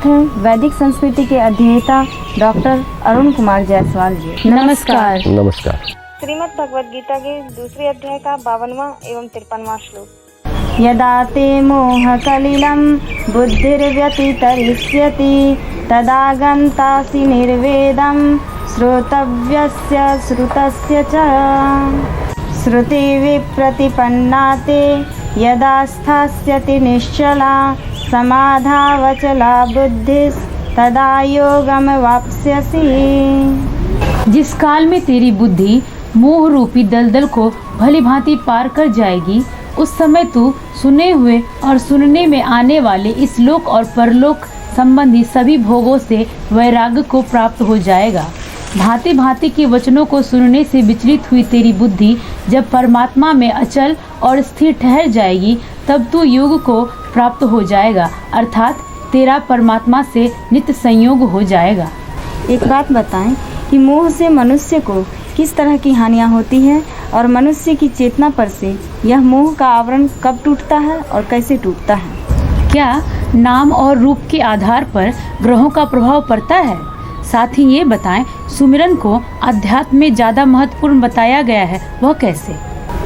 हैं वैदिक संस्कृति के अध्येता डॉक्टर अरुण कुमार जायसवाल जी। नमस्कार। नमस्कार। श्रीमद् भगवद गीता के दूसरे अध्याय का 52वां एवं 53वां श्लोक। यदा ते मोह कलिलं बुद्धिर्व्यतितरिष्यति तदा गन्तासि निर्वेदं श्रोतव्यस्य श्रुतस्य च श्रुति विप्रतिपन्ना ते यदा स्थास्यति निश्चला समाधावचला बुद्धिस्तदा योगम वाप्स्यसि। जिस काल में तेरी बुद्धि मोह रूपी दलदल को भली भांति पार कर जाएगी, उस समय तू सुने हुए और सुनने में आने वाले इस लोक और परलोक संबंधी सभी भोगों से वैराग्य को प्राप्त हो जाएगा। भांति भांति के वचनों को सुनने से विचलित हुई तेरी बुद्धि जब परमात्मा में अचल और स्थिर ठहर जाएगी, तब तू योग को प्राप्त हो जाएगा, अर्थात तेरा परमात्मा से नित्य संयोग हो जाएगा। एक बात बताएं कि मोह से मनुष्य को किस तरह की हानियां होती हैं और मनुष्य की चेतना पर से यह मोह का आवरण कब टूटता है और कैसे टूटता है? क्या नाम और रूप के आधार पर ग्रहों का प्रभाव पड़ता है? साथ ही ये बताएं, सुमिरन को अध्यात्म में ज़्यादा महत्वपूर्ण बताया गया है, वह कैसे?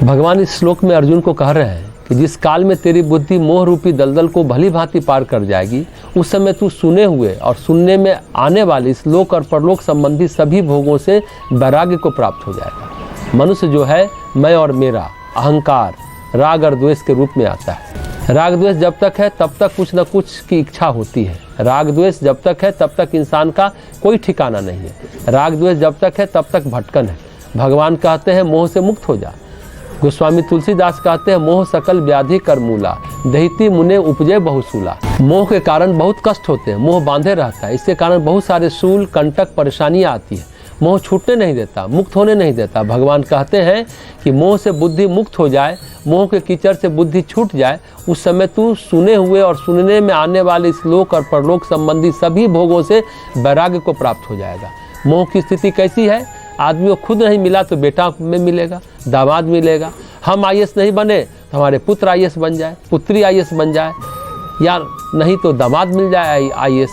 भगवान इस श्लोक में अर्जुन को कह रहे हैं कि जिस काल में तेरी बुद्धि मोह रूपी दलदल को भली भांति पार कर जाएगी, उस समय तू सुने हुए और सुनने में आने वाले इस लोक और परलोक संबंधी सभी भोगों से वैराग्य को प्राप्त हो जाएगा। मनुष्य जो है मैं और मेरा अहंकार, राग और द्वेष के रूप में आता है। राग द्वेष जब तक है तब तक कुछ न कुछ की इच्छा होती है। राग द्वेष जब तक है तब तक इंसान का कोई ठिकाना नहीं है। राग द्वेष जब तक है तब तक भटकन है। भगवान कहते हैं मोह से मुक्त हो जा। गोस्वामी तुलसीदास कहते हैं मोह सकल व्याधि कर मूला दहिती मुने उपजे बहुसूला। मोह के कारण बहुत कष्ट होते हैं, मोह बांधे रहता है, इसके कारण बहुत सारे सूल कंटक परेशानियां आती है। मोह छूटने नहीं देता, मुक्त होने नहीं देता। भगवान कहते हैं कि मोह से बुद्धि मुक्त हो जाए, मोह के कीचड़ से बुद्धि छूट जाए, उस समय तू सुने हुए और सुनने में आने वाले इस लोक और परलोक संबंधी सभी भोगों से वैराग्य को प्राप्त हो जाएगा। मोह की स्थिति कैसी है? आदमी को खुद नहीं मिला तो बेटा में मिलेगा, दामाद मिलेगा। हम आईएएस नहीं बने तो हमारे पुत्र आईएएस बन जाए, पुत्री आईएएस बन जाए, या नहीं तो दामाद मिल जाए आईएएस।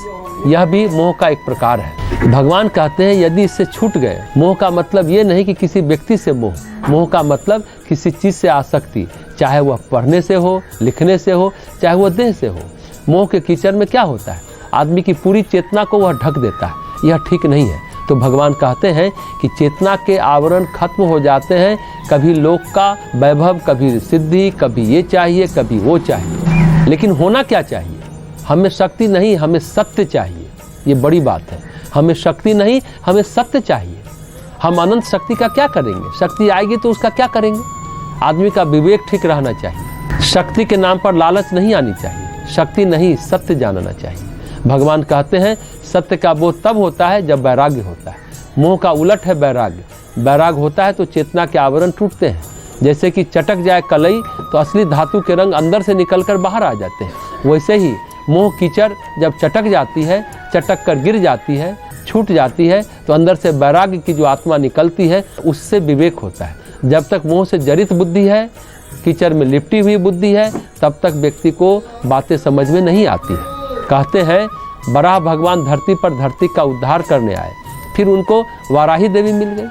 यह भी मोह का एक प्रकार है। भगवान कहते हैं यदि इससे छूट गए, मोह का मतलब ये नहीं कि किसी व्यक्ति से मोह, मोह का मतलब किसी चीज़ से आसक्ति, चाहे वह पढ़ने से हो, लिखने से हो, चाहे वह देह से हो। मोह के कीचड़ में क्या होता है? आदमी की पूरी चेतना को वह ढक देता है। यह ठीक नहीं है। तो भगवान कहते हैं कि चेतना के आवरण खत्म हो जाते हैं। कभी लोक का वैभव, कभी सिद्धि, कभी ये चाहिए, कभी वो चाहिए। लेकिन होना क्या चाहिए? हमें शक्ति नहीं, हमें सत्य चाहिए। ये बड़ी बात है। हमें शक्ति नहीं, हमें सत्य चाहिए। हम अनंत शक्ति का क्या करेंगे? शक्ति आएगी तो उसका क्या करेंगे? आदमी का विवेक ठीक रहना चाहिए। शक्ति के नाम पर लालच नहीं आनी चाहिए। शक्ति नहीं, सत्य जानना चाहिए। भगवान कहते हैं सत्य का बोध तब होता है जब वैराग्य होता है। मोह का उलट है वैराग्य। वैराग्य होता है तो चेतना के आवरण टूटते हैं। जैसे कि चटक जाए कलई तो असली धातु के रंग अंदर से निकलकर बाहर आ जाते हैं। वैसे ही मोह कीचड़ जब चटक जाती है, चटक कर गिर जाती है, छूट जाती है, तो अंदर से वैराग्य की जो आत्मा निकलती है उससे विवेक होता है। जब तक मोह से जड़ित बुद्धि है, कीचड़ में लिपटी हुई बुद्धि है, तब तक व्यक्ति को बातें समझ में नहीं आती है। कहते हैं बराह भगवान धरती पर धरती का उद्धार करने आए, फिर उनको वाराही देवी मिल गई,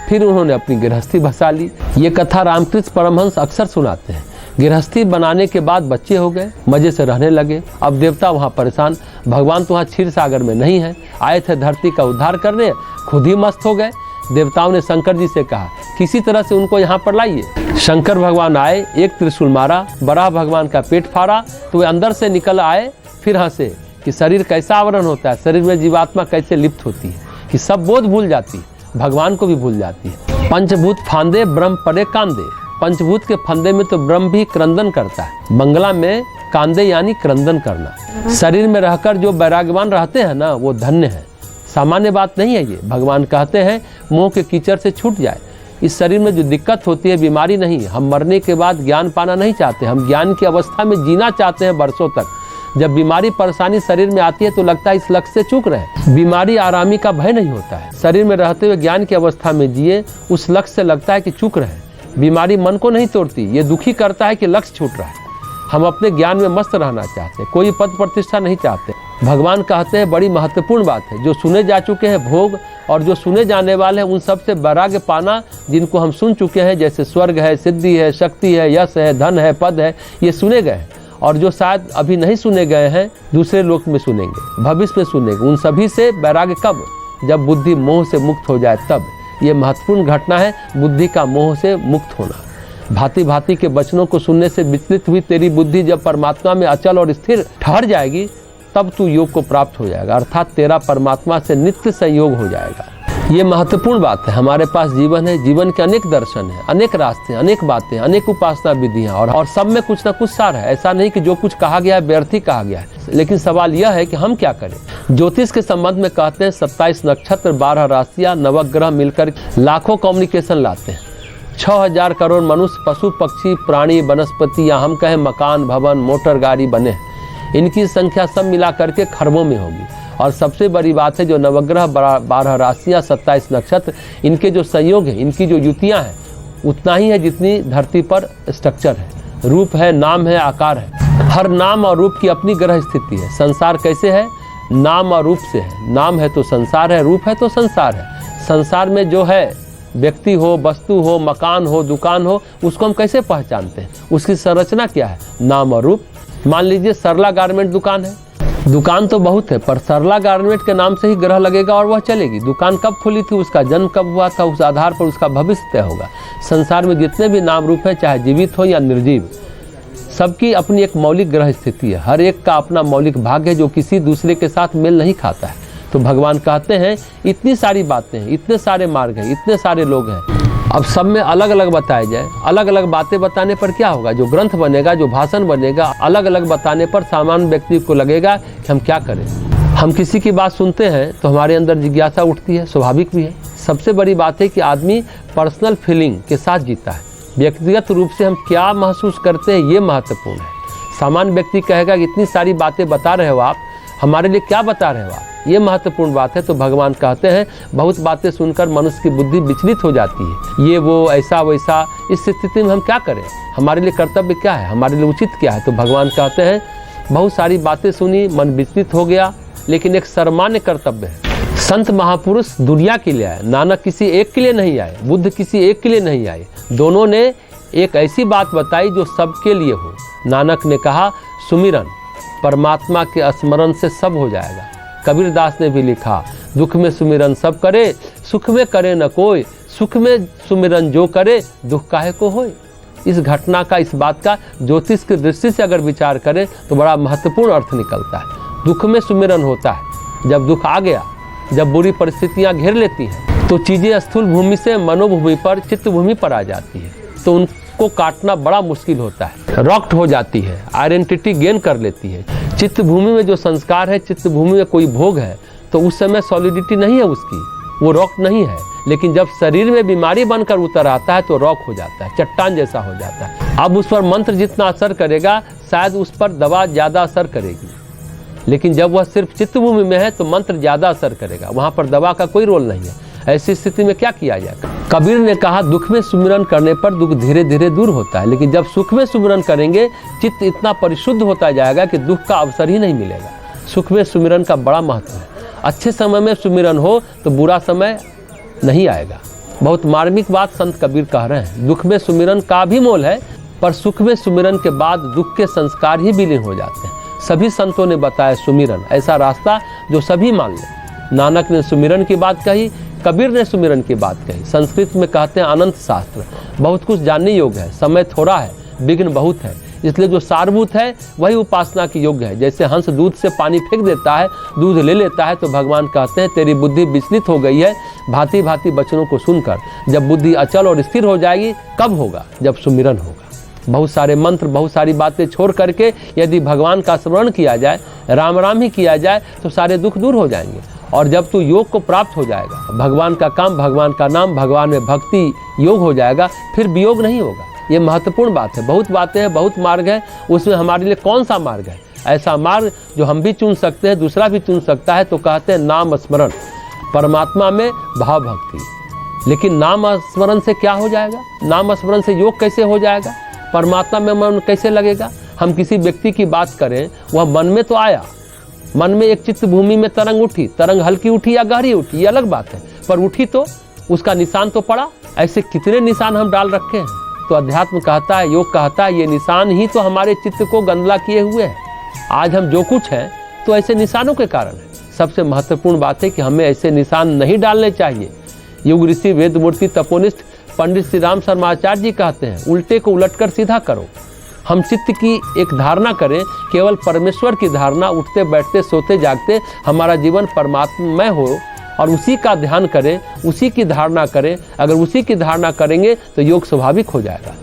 फिर उन्होंने अपनी गृहस्थी बसा ली। ये कथा रामकृष्ण परमहंस अक्सर सुनाते हैं। गृहस्थी बनाने के बाद बच्चे हो गए, मजे से रहने लगे। अब देवता वहाँ परेशान, भगवान तो वहाँ क्षीर सागर में नहीं है, आए थे धरती का उद्धार करने, खुद ही मस्त हो गए। देवताओं ने शंकर जी से कहा किसी तरह से उनको यहाँ पर लाइए। शंकर भगवान आए, एक त्रिशूल मारा, बराह भगवान का पेट फाड़ा तो वे अंदर से निकल आए, फिर हंसे कि शरीर कैसा आवरण होता है, शरीर में जीवात्मा कैसे लिप्त होती है, कि सब बोध भूल जाती है, भगवान को भी भूल जाती है। पंचभूत फांदे ब्रह्म पड़े कांदे। पंचभूत के फंदे में तो ब्रह्म भी क्रंदन करता है। बंगला में कांदे यानी क्रंदन करना। शरीर में रहकर जो वैराग्यवान रहते हैं ना, वो धन्य है। सामान्य बात नहीं है ये। भगवान कहते हैं मोह के कीचड़ से छूट जाए। इस शरीर में जो दिक्कत होती है बीमारी नहीं। हम मरने के बाद ज्ञान पाना नहीं चाहते, हम ज्ञान की अवस्था में जीना चाहते हैं वर्षों तक। जब बीमारी परेशानी शरीर में आती है तो लगता है इस लक्ष्य से चूक रहे। बीमारी आरामी का भय नहीं होता है। शरीर में रहते हुए ज्ञान की अवस्था में जिए, उस लक्ष्य से लगता है कि चूक रहे। बीमारी मन को नहीं तोड़ती, ये दुखी करता है कि लक्ष्य छूट रहा है। हम अपने ज्ञान में मस्त रहना चाहते हैं, कोई पद प्रतिष्ठा नहीं चाहते। भगवान कहते हैं बड़ी महत्वपूर्ण बात है, जो सुने जा चुके हैं भोग और जो सुने जाने वाले हैं उन सबसे वैराग्य पाना, जिनको हम सुन चुके हैं, जैसे स्वर्ग है, सिद्धि है, शक्ति है, यश है, धन है, पद है, ये सुने गए हैं। और जो शायद अभी नहीं सुने गए हैं, दूसरे लोक में सुनेंगे, भविष्य में सुनेंगे, उन सभी से वैराग्य कब? जब बुद्धि मोह से मुक्त हो जाए तब। ये महत्वपूर्ण घटना है, बुद्धि का मोह से मुक्त होना। भांति भांति के वचनों को सुनने से विचलित हुई तेरी बुद्धि जब परमात्मा में अचल और स्थिर ठहर जाएगी, तब तू योग को प्राप्त हो जाएगा, अर्थात तेरा परमात्मा से नित्य संयोग हो जाएगा। ये महत्वपूर्ण बात है। हमारे पास जीवन है, जीवन के अनेक दर्शन है, अनेक रास्ते हैं, अनेक बातें, अनेक उपासना विधियां और सब में कुछ ना कुछ सार है। ऐसा नहीं कि जो कुछ कहा गया है व्यर्थ ही कहा गया है, लेकिन सवाल यह है कि हम क्या करें। ज्योतिष के संबंध में कहते हैं 27 नक्षत्र, 12 राशियां, नवग्रह मिलकर लाखों कम्युनिकेशन लाते हैं। 6000 करोड़ मनुष्य, पशु पक्षी, प्राणी, वनस्पति या हम कहें मकान, भवन, मोटर गाड़ी बने हैं। इनकी संख्या सब मिला करके खरबों में होगी। और सबसे बड़ी बात है, जो नवग्रह, 12 राशियां, 27 नक्षत्र, इनके जो संयोग है, इनकी जो युतियां हैं, उतना ही है जितनी धरती पर स्ट्रक्चर है, रूप है, नाम है, आकार है। हर नाम और रूप की अपनी ग्रह स्थिति है। संसार कैसे है? नाम और रूप से है। नाम है तो संसार है, रूप है तो संसार है। संसार में जो है, व्यक्ति हो, वस्तु हो, मकान हो, दुकान हो, उसको हम कैसे पहचानते हैं? उसकी संरचना क्या है? नाम और रूप। मान लीजिए सरला गारमेंट दुकान है, दुकान तो बहुत है, पर सरला गारमेंट के नाम से ही ग्रह लगेगा और वह चलेगी। दुकान कब खुली थी, उसका जन्म कब हुआ था, उस आधार पर उसका भविष्य तय होगा। संसार में जितने भी नाम रूप हैं, चाहे जीवित हो या निर्जीव, सबकी अपनी एक मौलिक ग्रह स्थिति है। हर एक का अपना मौलिक भाग है जो किसी दूसरे के साथ मेल नहीं खाता है। तो भगवान कहते हैं इतनी सारी बातें हैं, इतने सारे मार्ग हैं, इतने सारे लोग हैं, अब सब में अलग अलग बताए जाए। अलग अलग बातें बताने पर क्या होगा? जो ग्रंथ बनेगा, जो भाषण बनेगा, अलग अलग बताने पर सामान्य व्यक्ति को लगेगा कि हम क्या करें। हम किसी की बात सुनते हैं तो हमारे अंदर जिज्ञासा उठती है, स्वाभाविक भी है। सबसे बड़ी बात है कि आदमी पर्सनल फीलिंग के साथ जीता है। व्यक्तिगत रूप से हम क्या महसूस करते हैं, ये महत्वपूर्ण है। सामान्य व्यक्ति कहेगा कि इतनी सारी बातें बता रहे हो आप, हमारे लिए क्या बता रहे हो आप, ये महत्वपूर्ण बात है। तो भगवान कहते हैं बहुत बातें सुनकर मनुष्य की बुद्धि विचलित हो जाती है, ये वो ऐसा वैसा। इस स्थिति में हम क्या करें? हमारे लिए कर्तव्य क्या है, हमारे लिए उचित क्या है? तो भगवान कहते हैं बहुत सारी बातें सुनी, मन विचलित हो गया, लेकिन एक सर्वमान्य कर्तव्य है। संत महापुरुष दुनिया के लिए आए, नानक किसी एक के लिए नहीं आए, बुद्ध किसी एक के लिए नहीं आए। दोनों ने एक ऐसी बात बताई जो सबके लिए हो। नानक ने कहा सुमिरन, परमात्मा के स्मरण से सब हो जाएगा। कबीरदास ने भी लिखा दुख में सुमिरन सब करे, सुख में करे न कोई, सुख में सुमिरन जो करे, दुख काहे को होए। इस घटना का, इस बात का ज्योतिष की दृष्टि से अगर विचार करें तो बड़ा महत्वपूर्ण अर्थ निकलता है। दुख में सुमिरन होता है जब दुख आ गया, जब बुरी परिस्थितियां घेर लेती हैं, तो चीजें स्थूल भूमि से मनोभूमि पर, चित्त भूमि पर आ जाती है, तो उनको काटना बड़ा मुश्किल होता है। रॉक्ट हो जाती है, आइडेंटिटी गेन कर लेती है। चित्त भूमि में जो संस्कार है, चित्त भूमि में कोई भोग है, तो उस समय सॉलिडिटी नहीं है उसकी, वो रॉक नहीं है। लेकिन जब शरीर में बीमारी बनकर उतर आता है तो रॉक हो जाता है, चट्टान जैसा हो जाता है। अब उस पर मंत्र जितना असर करेगा, शायद उस पर दवा ज़्यादा असर करेगी, लेकिन जब वह सिर्फ चित्त भूमि में है तो मंत्र ज़्यादा असर करेगा, वहाँ पर दवा का कोई रोल नहीं है। ऐसी स्थिति में क्या किया जाए? कबीर ने कहा दुख में सुमिरन करने पर दुख धीरे धीरे दूर होता है, लेकिन जब सुख में सुमिरन करेंगे चित्त इतना परिशुद्ध होता जाएगा कि दुख का अवसर ही नहीं मिलेगा। सुख में सुमिरन का बड़ा महत्व है। अच्छे समय में सुमिरन हो तो बुरा समय नहीं आएगा। बहुत मार्मिक बात संत कबीर कह रहे हैं। दुख में सुमिरन का भी मोल है, पर सुख में सुमिरन के बाद दुख के संस्कार ही विलीन हो जाते हैं। सभी संतों ने बताया सुमिरन ऐसा रास्ता जो सभी मान लें। नानक ने सुमिरन की बात कही, कबीर ने सुमिरन की बात कही। संस्कृत में कहते हैं अनंत शास्त्र, बहुत कुछ जानने योग्य है, समय थोड़ा है, विघ्न बहुत है, इसलिए जो सारभूत है वही उपासना की योग्य है। जैसे हंस दूध से पानी फेंक देता है, दूध ले लेता है, तो भगवान कहते हैं तेरी बुद्धि विचलित हो गई है भांति भांति वचनों को सुनकर। जब बुद्धि अचल और स्थिर हो जाएगी, कब होगा? जब सुमिरन होगा। बहुत सारे मंत्र, बहुत सारी बातें छोड़ करके यदि भगवान का स्मरण किया जाए, राम राम ही किया जाए, तो सारे दुख दूर हो जाएंगे। और जब तू योग को प्राप्त हो जाएगा, भगवान का काम, भगवान का नाम, भगवान में भक्ति योग हो जाएगा, फिर वियोग नहीं होगा। ये महत्वपूर्ण बात है। बहुत बातें हैं, बहुत मार्ग है, उसमें हमारे लिए कौन सा मार्ग है? ऐसा मार्ग जो हम भी चुन सकते हैं, दूसरा भी चुन सकता है। तो कहते हैं नाम स्मरण, परमात्मा में भाव भक्ति। लेकिन नाम स्मरण से क्या हो जाएगा? नाम स्मरण से योग कैसे हो जाएगा? परमात्मा में मन कैसे लगेगा? हम किसी व्यक्ति की बात करें, वह मन में तो आया, मन में एक चित्त भूमि में तरंग उठी, तरंग हल्की उठी या गहरी उठी ये अलग बात है, पर उठी तो उसका निशान तो पड़ा। ऐसे कितने निशान हम डाल रखे हैं। तो अध्यात्म कहता है, योग कहता है, ये निशान ही तो हमारे चित्त को गंदला किए हुए हैं। आज हम जो कुछ हैं तो ऐसे निशानों के कारण है। सबसे महत्वपूर्ण बात है कि हमें ऐसे निशान नहीं डालने चाहिए। युग ऋषि वेद मूर्ति तपोनिष्ठ पंडित श्री राम शर्माचार्य जी कहते हैं, उल्टे को उलटकर सीधा करो। हम चित्त की एक धारणा करें, केवल परमेश्वर की धारणा, उठते बैठते सोते जागते हमारा जीवन परमात्ममय हो और उसी का ध्यान करें, उसी की धारणा करें। अगर उसी की धारणा करेंगे तो योग स्वाभाविक हो जाएगा।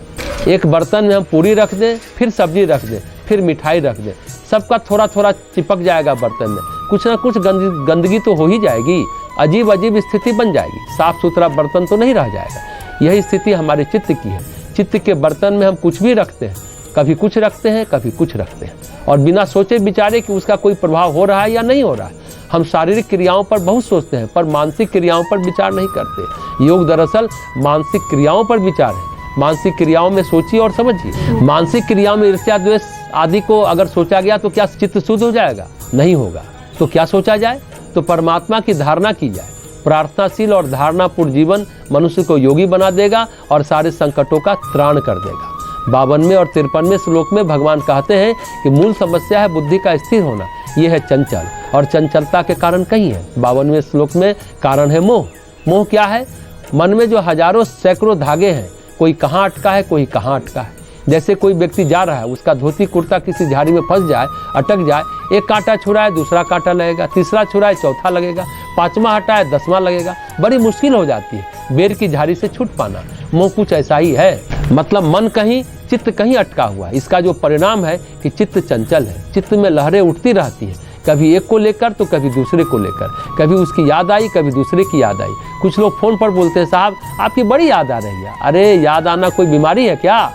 एक बर्तन में हम पूरी रख दें, फिर सब्जी रख दें, फिर मिठाई रख दें, सबका थोड़ा थोड़ा चिपक जाएगा बर्तन में, कुछ ना कुछ गंदगी तो हो ही जाएगी, अजीब अजीब स्थिति बन जाएगी, साफ सुथरा बर्तन तो नहीं रह जाएगा। यही स्थिति हमारे चित्त की है। चित्त के बर्तन में हम कुछ भी रखते हैं, कभी कुछ रखते हैं, कभी कुछ रखते हैं, और बिना सोचे विचारे कि उसका कोई प्रभाव हो रहा है या नहीं हो रहा है। हम शारीरिक क्रियाओं पर बहुत सोचते हैं, पर मानसिक क्रियाओं पर विचार नहीं करते। योग दरअसल मानसिक क्रियाओं पर विचार है। मानसिक क्रियाओं में सोचिए और समझिए। मानसिक क्रियाओं में ईर्ष्या, द्वेष आदि को अगर सोचा गया तो क्या चित्त शुद्ध हो जाएगा? नहीं होगा। तो क्या सोचा जाए? तो परमात्मा की धारणा की जाए। प्रार्थनाशील और धारणापूर्ण जीवन मनुष्य को योगी बना देगा और सारे संकटों का त्राण कर देगा। 52वें और 53वें श्लोक में भगवान कहते हैं कि मूल समस्या है बुद्धि का स्थिर होना। यह है चंचल, और चंचलता के कारण कई है। 52वें श्लोक में कारण है मोह। मोह क्या है? मन में जो हजारों सैकड़ों धागे हैं, कोई कहाँ अटका है, कोई कहाँ अटका है। जैसे कोई व्यक्ति जा रहा है, उसका धोती कुर्ता किसी झाड़ी में फंस जाए, अटक जाए, एक कांटा छुड़ाए दूसरा कांटा लगेगा, तीसरा छुड़ाए चौथा लगेगा, पांचवा हटाए 10वां लगेगा। बड़ी मुश्किल हो जाती है बेर की झाड़ी से छूट पाना। मोह कुछ ऐसा ही है। मतलब मन कहीं, चित्त कहीं अटका हुआ है। इसका जो परिणाम है कि चित्त चंचल है। चित्त में लहरें उठती रहती हैं, कभी एक को लेकर तो कभी दूसरे को लेकर, कभी उसकी याद आई, कभी दूसरे की याद आई। कुछ लोग फोन पर बोलते हैं, साहब आपकी बड़ी याद आ रही है। अरे याद आना कोई बीमारी है क्या?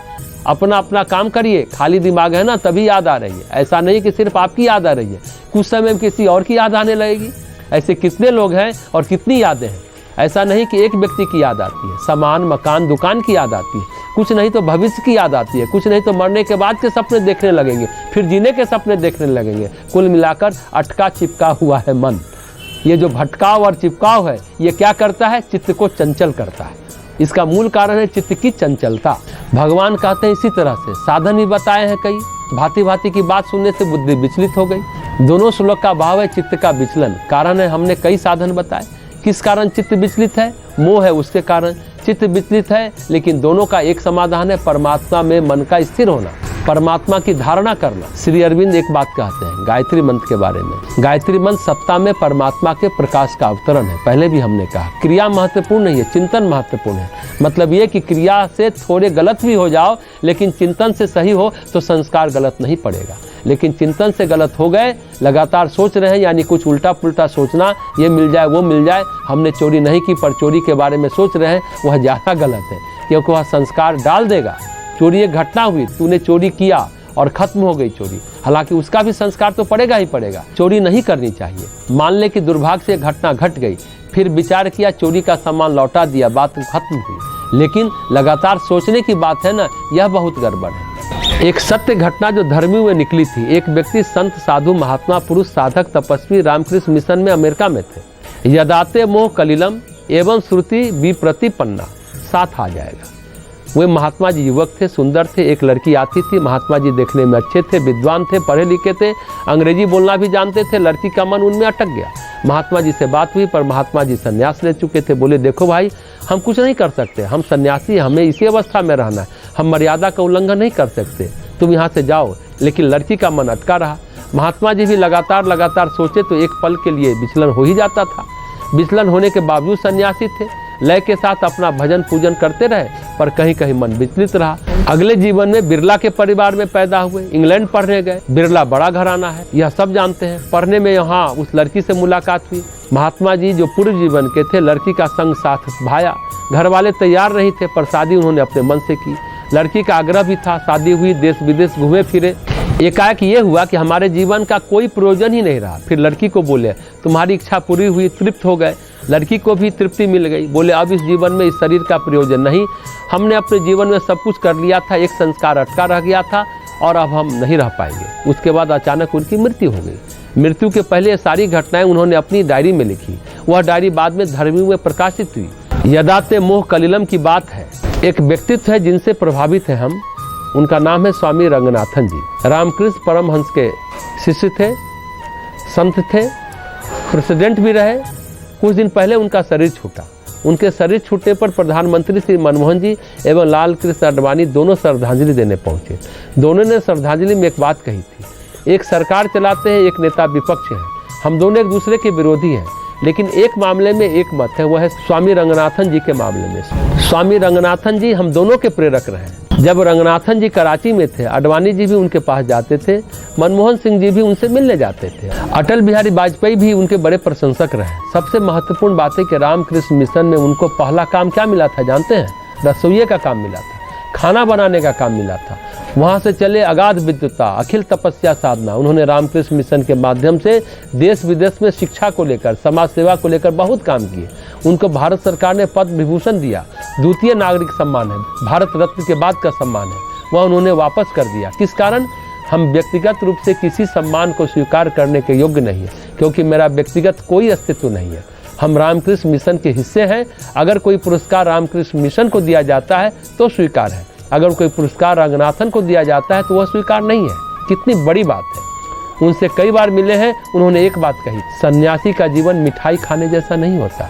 अपना अपना काम करिए, खाली दिमाग है ना तभी याद आ रही है। ऐसा नहीं कि सिर्फ आपकी याद आ रही है, कुछ समय में किसी और की याद आने लगेगी। ऐसे कितने लोग हैं और कितनी यादें हैं। ऐसा नहीं कि एक व्यक्ति की याद आती है, सामान, मकान, दुकान की याद आती है, कुछ नहीं तो भविष्य की याद आती है, कुछ नहीं तो मरने के बाद के सपने देखने लगेंगे, फिर जीने के सपने देखने लगेंगे। कुल मिलाकर अटका चिपका हुआ है मन। ये जो भटकाव और चिपकाव है, ये क्या करता है? चित्त को चंचल करता है। इसका मूल कारण है चित्त की चंचलता। भगवान कहते हैं इसी तरह से साधन भी बताए हैं कई। भांति भांति की बात सुनने से बुद्धि विचलित हो गई। दोनों श्लोक का भाव है चित्त का विचलन। कारण है हमने कई साधन बताए। किस कारण चित्त विचलित है? मोह है, उसके कारण चित्त विचलित है। लेकिन दोनों का एक समाधान है, परमात्मा में मन का स्थिर होना, परमात्मा की धारणा करना। श्री अरविंद एक बात कहते हैं गायत्री मंत्र के बारे में। गायत्री मंत्र सत्ता में परमात्मा के प्रकाश का अवतरण है। पहले भी हमने कहा क्रिया महत्वपूर्ण नहीं है, चिंतन महत्वपूर्ण है। मतलब ये कि क्रिया से थोड़े गलत भी हो जाओ, लेकिन चिंतन से सही हो तो संस्कार गलत नहीं पड़ेगा। लेकिन चिंतन से गलत हो गए, लगातार सोच रहे हैं, यानी कुछ उल्टा पुल्टा सोचना, ये मिल जाए वो मिल जाए, हमने चोरी नहीं की पर चोरी के बारे में सोच रहे हैं, वह ज़्यादा गलत है, क्योंकि वह संस्कार डाल देगा। चोरी एक घटना हुई, तूने चोरी किया और खत्म हो गई चोरी, हालांकि उसका भी संस्कार तो पड़ेगा ही पड़ेगा। चोरी नहीं करनी चाहिए। मान ले कि दुर्भाग्य से घटना घट गई, फिर विचार किया, चोरी का सामान लौटा दिया, बात खत्म हुई। लेकिन लगातार सोचने की बात है ना, यह बहुत गड़बड़ है। एक सत्य घटना जो धर्मियों में निकली थी। एक व्यक्ति संत, साधु, महात्मा, पुरुष, साधक, तपस्वी रामकृष्ण मिशन में अमेरिका में थे। यदाते मोह कलिलम एवं श्रुति विप्रतिपन्ना, साथ आ जाएगा। वे महात्मा जी युवक थे, सुंदर थे। एक लड़की आती थी। महात्मा जी देखने में अच्छे थे, विद्वान थे, पढ़े लिखे थे, अंग्रेजी बोलना भी जानते थे। लड़की का मन उनमें अटक गया। महात्मा जी से बात हुई, पर महात्मा जी संन्यास ले चुके थे। बोले देखो भाई, हम कुछ नहीं कर सकते, हम सन्यासी, हमें इसी अवस्था में रहना है, हम मर्यादा का उल्लंघन नहीं कर सकते, तुम यहाँ से जाओ। लेकिन लड़की का मन अटका रहा। महात्मा जी भी लगातार सोचे तो एक पल के लिए विचलन हो ही जाता था। विचलन होने के बावजूद सन्यासी थे, लय के साथ अपना भजन पूजन करते रहे, पर कहीं कहीं मन विचलित रहा। अगले जीवन में बिरला के परिवार में पैदा हुए, इंग्लैंड पढ़ने गए। बिरला बड़ा घराना है, यह सब जानते हैं। पढ़ने में यहाँ उस लड़की से मुलाकात हुई। महात्मा जी जो पूर्व जीवन के थे, लड़की का संग साथ भाया। घर वाले तैयार नहीं थे, पर शादी उन्होंने अपने मन से की। लड़की का आग्रह भी था, शादी हुई, देश विदेश घूमे फिरे। एकाएक ये हुआ कि हमारे जीवन का कोई प्रयोजन ही नहीं रहा। फिर लड़की को बोले तुम्हारी इच्छा पूरी हुई, तृप्त हो गए। लड़की को भी तृप्ति मिल गई। बोले अब इस जीवन में इस शरीर का प्रयोजन नहीं, हमने अपने जीवन में सब कुछ कर लिया था, एक संस्कार अटका रह गया था, और अब हम नहीं रह पाएंगे। उसके बाद अचानक उनकी मृत्यु हो गई। मृत्यु के पहले ये सारी घटनाएं उन्होंने अपनी डायरी में लिखी। वह डायरी बाद में धर्मियों में प्रकाशित हुई। यदाते मोह कलिलम की बात है। एक व्यक्तित्व है जिनसे प्रभावित है हम, उनका नाम है स्वामी रंगनाथन जी। रामकृष्ण परमहंस के शिष्य थे, संत थे, प्रेसिडेंट भी रहे। कुछ दिन पहले उनका शरीर छूटा। उनके शरीर छूटने पर प्रधानमंत्री श्री मनमोहन जी एवं लाल कृष्ण आडवाणी दोनों श्रद्धांजलि देने पहुंचे। दोनों ने श्रद्धांजलि में एक बात कही थी, एक सरकार चलाते हैं, एक नेता विपक्ष है, हम दोनों एक दूसरे के विरोधी हैं, लेकिन एक मामले में एक मत है, वह है स्वामी रंगनाथन जी के मामले में। स्वामी रंगनाथन जी हम दोनों के प्रेरक रहे। जब रंगनाथन जी कराची में थे, आडवाणी जी भी उनके पास जाते थे, मनमोहन सिंह जी भी उनसे मिलने जाते थे, अटल बिहारी वाजपेयी भी उनके बड़े प्रशंसक रहे। सबसे महत्वपूर्ण बात है कि रामकृष्ण मिशन में उनको पहला काम क्या मिला था जानते हैं? रसोइये का काम मिला था, खाना बनाने का काम मिला था। वहाँ से चले अगाध विद्वता, अखिल तपस्या साधना। उन्होंने रामकृष्ण मिशन के माध्यम से देश विदेश में शिक्षा को लेकर, समाज सेवा को लेकर बहुत काम किए। उनको भारत सरकार ने पद्म विभूषण दिया, द्वितीय नागरिक सम्मान है, भारत रत्न के बाद का सम्मान है, वह उन्होंने वापस कर दिया। किस कारण? हम व्यक्तिगत रूप से किसी सम्मान को स्वीकार करने के योग्य नहीं है, क्योंकि मेरा व्यक्तिगत कोई अस्तित्व नहीं है। हम रामकृष्ण मिशन के हिस्से हैं। अगर कोई पुरस्कार रामकृष्ण मिशन को दिया जाता है तो स्वीकार है, अगर कोई पुरस्कार रंगनाथन को दिया जाता है तो वह स्वीकार नहीं है। कितनी बड़ी बात है। उनसे कई बार मिले हैं, उन्होंने एक बात कही, सन्यासी का जीवन मिठाई खाने जैसा नहीं होता।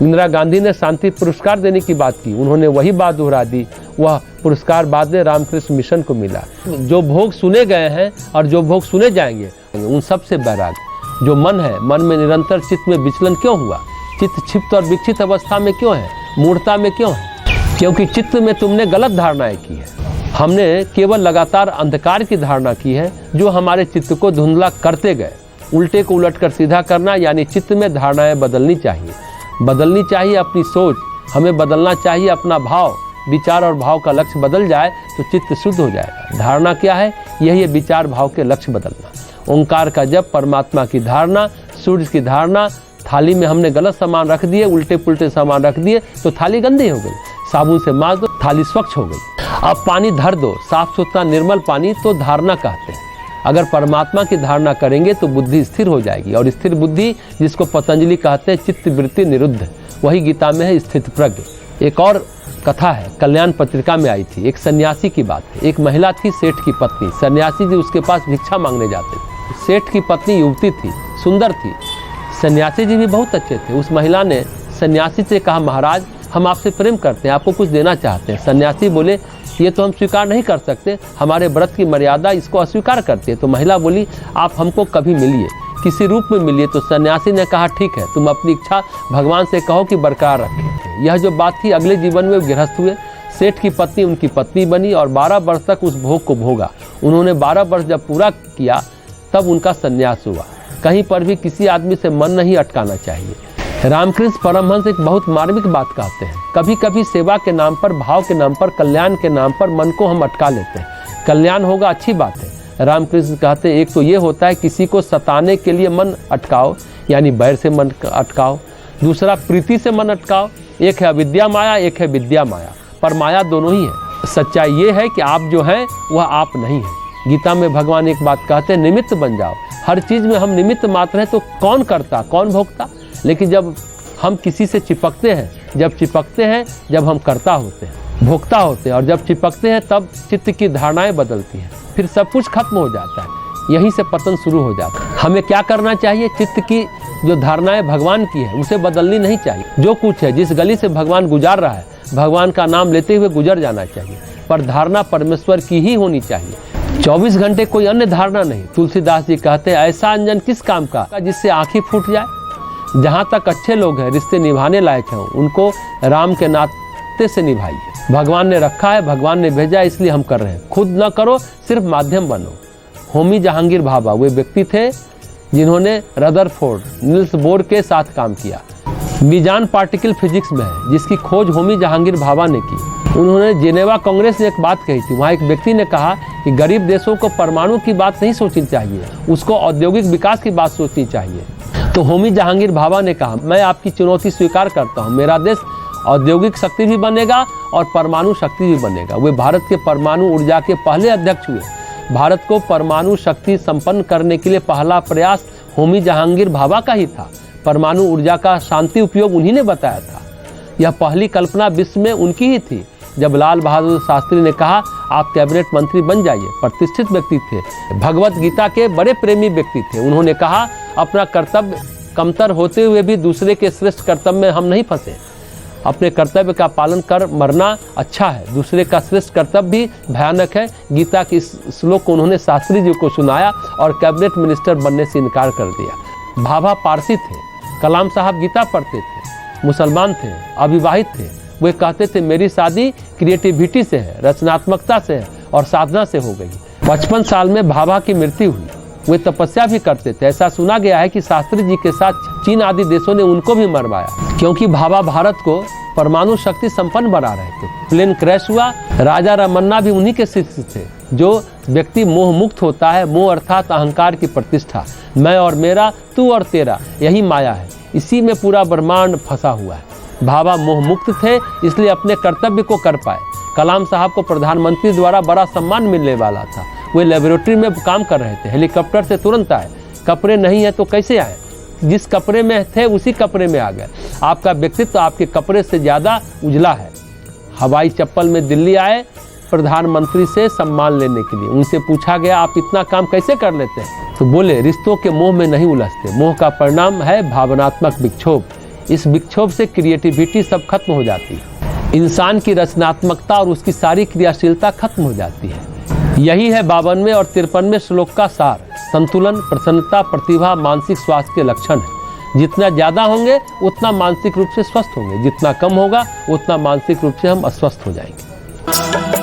इंदिरा गांधी ने शांति पुरस्कार देने की बात की, उन्होंने वही बात दोहरा दी। वह पुरस्कार बाद में रामकृष्ण मिशन को मिला। जो भोग सुने गए हैं और जो भोग सुने जाएंगे, उन सब से बैराग जो मन है, मन में निरंतर चित्त में विचलन क्यों हुआ? चित्त क्षिप्त और विक्षिप्त अवस्था में क्यों है? मूढ़ता में क्यों है? क्योंकि चित्त में तुमने गलत धारणाएं की है। हमने केवल लगातार अंधकार की धारणा की है, जो हमारे चित्त को धुंधला करते गए। उल्टे को उलट कर सीधा करना, यानी चित्त में धारणाएं बदलनी चाहिए। बदलनी चाहिए अपनी सोच, हमें बदलना चाहिए अपना भाव। विचार और भाव का लक्ष्य बदल जाए तो चित्त शुद्ध हो जाएगा। धारणा क्या है? यही है विचार भाव के लक्ष्य बदलना। ओंकार का जप, परमात्मा की धारणा, सूर्य की धारणा। थाली में हमने गलत सामान रख दिए, उल्टे पुल्टे सामान रख दिए तो थाली गंदी हो गई, साबुन से मांज दो, थाली स्वच्छ हो गई। अब पानी धर दो, साफ सुथरा निर्मल पानी, तो धारणा कहते हैं। अगर परमात्मा की धारणा करेंगे तो बुद्धि स्थिर हो जाएगी, और स्थिर बुद्धि, जिसको पतंजलि कहते हैं चित्त वृत्ति निरुद्ध, वही गीता में है स्थित प्रज्ञ। एक और कथा है, कल्याण पत्रिका में आई थी। एक सन्यासी की बात है। एक महिला थी, सेठ की पत्नी। सन्यासी जी उसके पास भिक्षा मांगने जाते थे। सेठ की पत्नी युवती थी, सुंदर थी, सन्यासी जी भी बहुत अच्छे थे। उस महिला ने सन्यासी से कहा, महाराज हम आपसे प्रेम करते हैं, आपको कुछ देना चाहते हैं। सन्यासी बोले, ये तो हम स्वीकार नहीं कर सकते, हमारे व्रत की मर्यादा इसको अस्वीकार करती है। तो महिला बोली, आप हमको कभी मिलिए, किसी रूप में मिलिए। तो सन्यासी ने कहा, ठीक है, तुम अपनी इच्छा भगवान से कहो कि बरकरार रखें। यह जो बात थी, अगले जीवन में गृहस्थ हुए। सेठ की पत्नी उनकी पत्नी बनी और 12 वर्ष तक उस भोग को भोगा। उन्होंने 12 वर्ष जब पूरा किया तब उनका संन्यास हुआ। कहीं पर भी किसी आदमी से मन नहीं अटकाना चाहिए। रामकृष्ण परमहंस एक बहुत मार्मिक बात कहते हैं। कभी कभी सेवा के नाम पर, भाव के नाम पर, कल्याण के नाम पर मन को हम अटका लेते हैं। कल्याण होगा, अच्छी बात है। रामकृष्ण कहते हैं, एक तो ये होता है किसी को सताने के लिए मन अटकाओ, यानी बैर से मन अटकाओ। दूसरा प्रीति से मन अटकाओ। एक है अविद्या माया, एक है विद्या माया, पर माया दोनों ही है। सच्चाई ये है कि आप जो हैं वह आप नहीं हैं। गीता में भगवान एक बात कहते हैं, निमित्त बन जाओ। हर चीज़ में हम निमित्त मात्र हैं, तो कौन करता, कौन भोगता? लेकिन जब हम किसी से चिपकते हैं, जब हम करता होते हैं, भोक्ता होते हैं, और जब चिपकते हैं तब चित्त की धारणाएं बदलती हैं, फिर सब कुछ खत्म हो जाता है। यहीं से पतन शुरू हो जाता है। हमें क्या करना चाहिए? चित्त की जो धारणाएं भगवान की है उसे बदलनी नहीं चाहिए। जो कुछ है, जिस गली से भगवान गुजार रहा है, भगवान का नाम लेते हुए गुजर जाना चाहिए, पर धारणा परमेश्वर की ही होनी चाहिए। 24 घंटे कोई अन्य धारणा नहीं। तुलसीदास जी कहते हैं, ऐसा अंजन किस काम का जिससे आंखें फूट जाए। जहाँ तक अच्छे लोग हैं, रिश्ते निभाने लायक हैं, उनको राम के नाते से निभाइए। भगवान ने रखा है, भगवान ने भेजा है, इसलिए हम कर रहे हैं। खुद न करो, सिर्फ माध्यम बनो। होमी जहांगीर भाभा वे व्यक्ति थे जिन्होंने रदरफोर्ड, नील्स बोर के साथ काम किया। मीजान पार्टिकल फिजिक्स में है, जिसकी खोज होमी जहांगीर भाभा ने की। उन्होंने जिनेवा कांग्रेस में एक बात कही थी। वहाँ एक व्यक्ति ने कहा कि गरीब देशों को परमाणु की बात नहीं सोचनी चाहिए, उसको औद्योगिक विकास की बात सोचनी चाहिए। तो होमी जहांगीर भाभा ने कहा, मैं आपकी चुनौती स्वीकार करता हूँ, मेरा देश औद्योगिक शक्ति भी बनेगा और परमाणु शक्ति भी बनेगा। वे भारत के परमाणु ऊर्जा के पहले अध्यक्ष हुए। भारत को परमाणु शक्ति संपन्न करने के लिए पहला प्रयास होमी जहांगीर भाभा का ही था। परमाणु ऊर्जा का शांति उपयोग उन्हीं ने बताया था। यह पहली कल्पना विश्व में उनकी ही थी। जब लाल बहादुर शास्त्री ने कहा आप कैबिनेट मंत्री बन जाइए, प्रतिष्ठित व्यक्ति थे, भगवत गीता के बड़े प्रेमी व्यक्ति थे। उन्होंने कहा अपना कर्तव्य कमतर होते हुए भी दूसरे के श्रेष्ठ कर्तव्य में हम नहीं फंसे। अपने कर्तव्य का पालन कर मरना अच्छा है, दूसरे का श्रेष्ठ कर्तव्य भी भयानक है। गीता के इस श्लोक को उन्होंने शास्त्री जी को सुनाया और कैबिनेट मिनिस्टर बनने से इनकार कर दिया। भाभा पारसी थे, कलाम साहब गीता पढ़ते थे, मुसलमान थे, अविवाहित थे। वे कहते थे मेरी शादी क्रिएटिविटी से है, रचनात्मकता से है और साधना से हो गई। 55 साल में भाभा की मृत्यु हुई। वे तपस्या भी करते थे। ऐसा सुना गया है कि शास्त्री जी के साथ चीन आदि देशों ने उनको भी मरवाया, क्योंकि भाभा भारत को परमाणु शक्ति संपन्न बना रहे थे। प्लेन क्रैश हुआ, राजा रमन्ना भी उन्हीं के शिष्य थे। जो व्यक्ति मोह मुक्त होता है, मोह अर्थात अहंकार की प्रतिष्ठा, मैं और मेरा, तू और तेरा, यही माया है, इसी में पूरा ब्रह्मांड फंसा हुआ है। भाभा मोह मुक्त थे, इसलिए अपने कर्तव्य को कर पाए। कलाम साहब को प्रधानमंत्री द्वारा बड़ा सम्मान मिलने वाला था। वे लेबोरेटरी में काम कर रहे थे, हेलीकॉप्टर से तुरंत आए। कपड़े नहीं है तो कैसे आए? जिस कपड़े में थे उसी कपड़े में आ गए। आपका व्यक्तित्व आपके कपड़े से ज़्यादा उजला है। हवाई चप्पल में दिल्ली आए प्रधानमंत्री से सम्मान लेने के लिए। उनसे पूछा गया आप इतना काम कैसे कर लेते हैं? तो बोले रिश्तों के मोह में नहीं उलझते। मोह का परिणाम है भावनात्मक विक्षोभ। इस विक्षोभ से क्रिएटिविटी सब खत्म हो जाती है। इंसान की रचनात्मकता और उसकी सारी क्रियाशीलता खत्म हो जाती है। यही है 52वें और 53वें श्लोक का सार। संतुलन, प्रसन्नता, प्रतिभा मानसिक स्वास्थ्य के लक्षण है। जितना ज़्यादा होंगे उतना मानसिक रूप से स्वस्थ होंगे, जितना कम होगा उतना मानसिक रूप से हम अस्वस्थ हो जाएंगे।